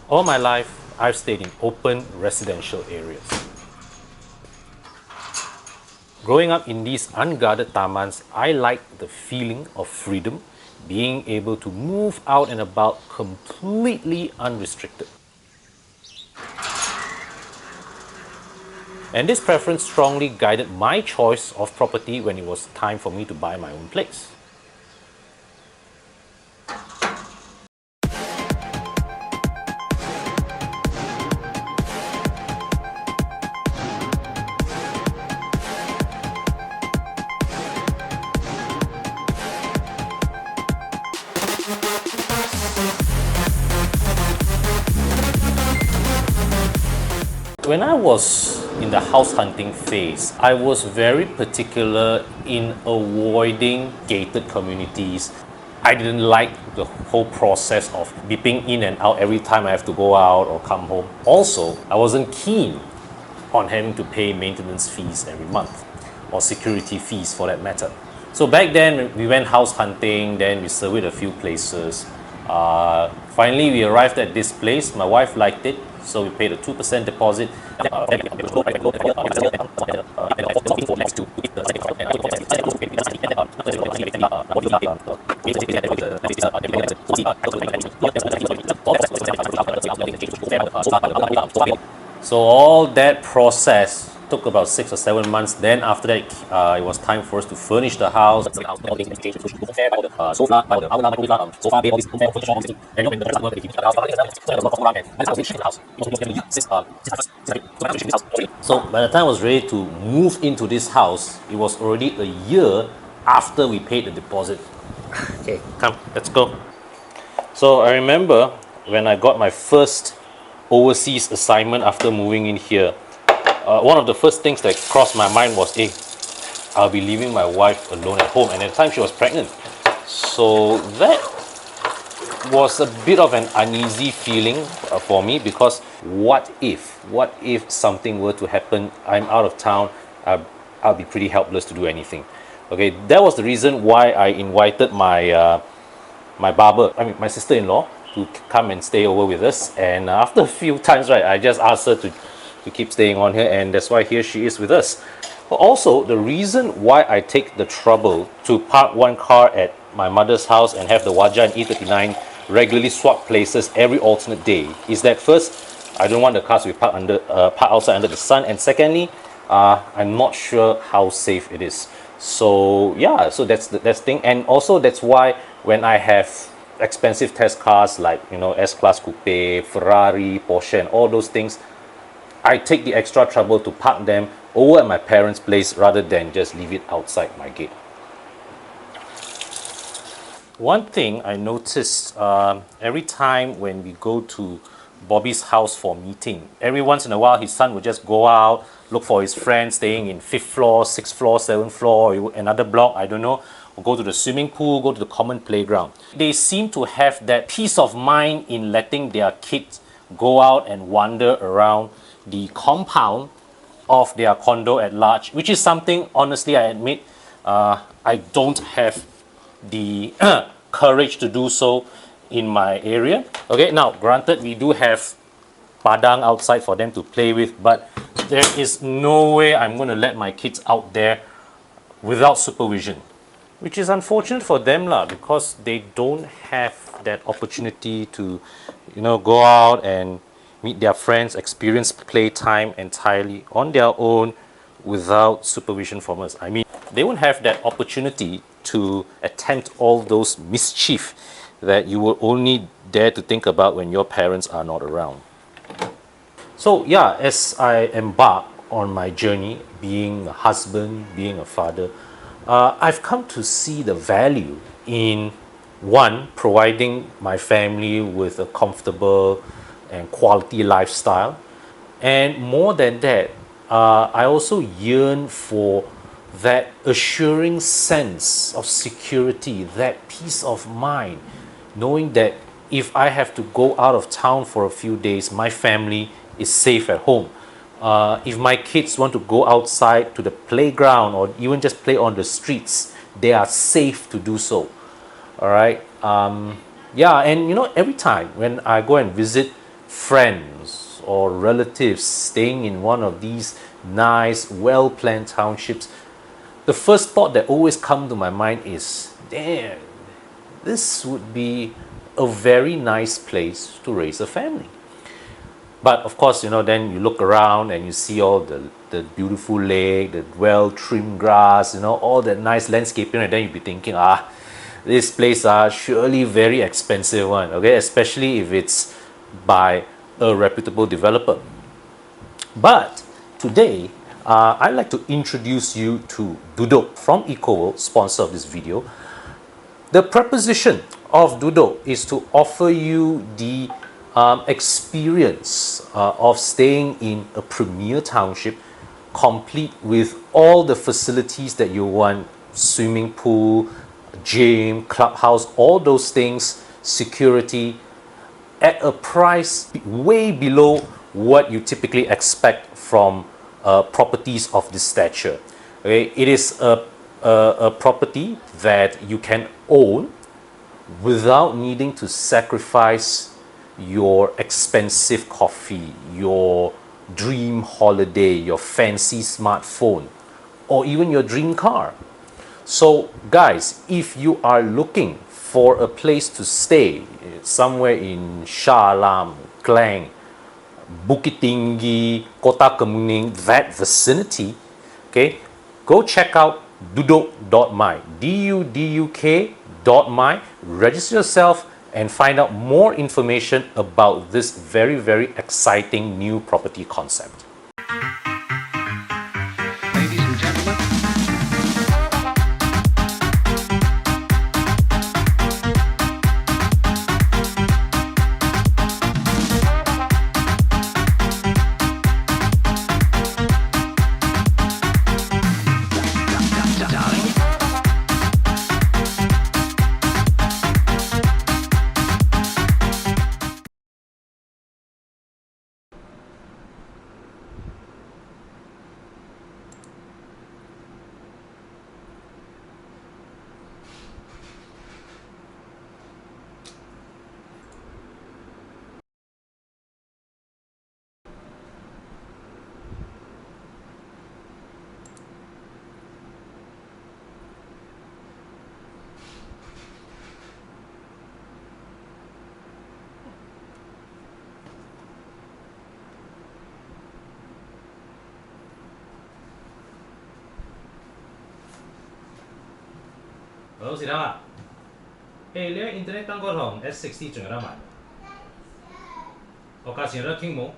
All my life, I've stayed in open residential areas. Growing up in these unguarded tamans, I liked the feeling of freedom, being able to move out and about completely unrestricted. And this preference strongly guided my choice of property when it was time for me to buy my own place. When I was in the house hunting phase, I was very particular in avoiding gated communities. I didn't like the whole process of beeping in and out every time I have to go out or come home. Also, I wasn't keen on having to pay maintenance fees every month or security fees for that matter. So back then, we went house hunting, then we surveyed a few places. Finally, we arrived at this place. My wife liked it, so we paid a 2% deposit. So all that process took about 6 or 7 months. Then after that, it was time for us to furnish the house. So by the time I was ready to move into this house, it was already a year after we paid the deposit. Okay, come, let's go. So I remember when I got my first overseas assignment after moving in here, one of the first things that crossed my mind was, hey, I'll be leaving my wife alone at home. And at the time she was pregnant. So that was a bit of an uneasy feeling for me, because what if something were to happen, I'm out of town, I'll be pretty helpless to do anything. Okay, that was the reason why I invited my my sister-in-law to come and stay over with us. And after a few times, right, I just asked her to keep staying on here, and that's why here she is with us. But also, the reason why I take the trouble to park one car at my mother's house and have the Wajah and E39 regularly swap places every alternate day is that, first, I don't want the cars to be parked outside under the sun, and secondly, I'm not sure how safe it is. So yeah, so that's the thing. And also that's why when I have expensive test cars like, you know, S-Class Coupe, Ferrari, Porsche and all those things, I take the extra trouble to park them over at my parents' place rather than just leave it outside my gate. One thing I noticed, every time when we go to Bobby's house for meeting, every once in a while his son would just go out, look for his friends staying in 5th floor, 6th floor, 7th floor, or another block, I don't know, or go to the swimming pool, go to the common playground. They seem to have that peace of mind in letting their kids go out and wander around the compound of their condo at large, which is something, honestly, I admit, I don't have the courage to do so in my area. Okay, now granted, we do have padang outside for them to play with, but there is no way I'm going to let my kids out there without supervision, which is unfortunate for them lah, because they don't have that opportunity to, you know, go out and meet their friends, experience playtime entirely on their own without supervision from us. I mean, they won't have that opportunity to attempt all those mischief that you will only dare to think about when your parents are not around. So yeah, as I embark on my journey, being a husband, being a father, I've come to see the value in, one, providing my family with a comfortable and quality lifestyle, and more than that, I also yearn for that assuring sense of security, that peace of mind, knowing that if I have to go out of town for a few days, my family is safe at home. If my kids want to go outside to the playground or even just play on the streets, they are safe to do so. All right. Yeah, and you know, every time when I go and visit friends or relatives staying in one of these nice, well-planned townships, the first thought that always comes to my mind is, damn, this would be a very nice place to raise a family. But of course, then you look around and you see all the beautiful lake, the well-trimmed grass, all that nice landscaping, and then you'll be thinking, this place surely very expensive one, okay, especially if it's by a reputable developer. But today, I'd like to introduce you to Dudu from EcoWorld, sponsor of this video. The proposition of Dudu is to offer you the experience of staying in a premier township, complete with all the facilities that you want: swimming pool, gym, clubhouse, all those things, security, at a price way below what you typically expect from properties of this stature. Okay, it is a property that you can own without needing to sacrifice your expensive coffee, your dream holiday, your fancy smartphone, or even your dream car. So guys, if you are looking for a place to stay somewhere in Shah Alam, Klang, Bukit Tinggi, Kota Kemuning, that vicinity, okay, go check out duduk.my, duduk.my, register yourself and find out more information about this very, very exciting new property concept. Ladies and gentlemen, darling. Hello, Sina. Hey, le internet tang ko hong S60 仲有得賣，我價錢有得傾冇？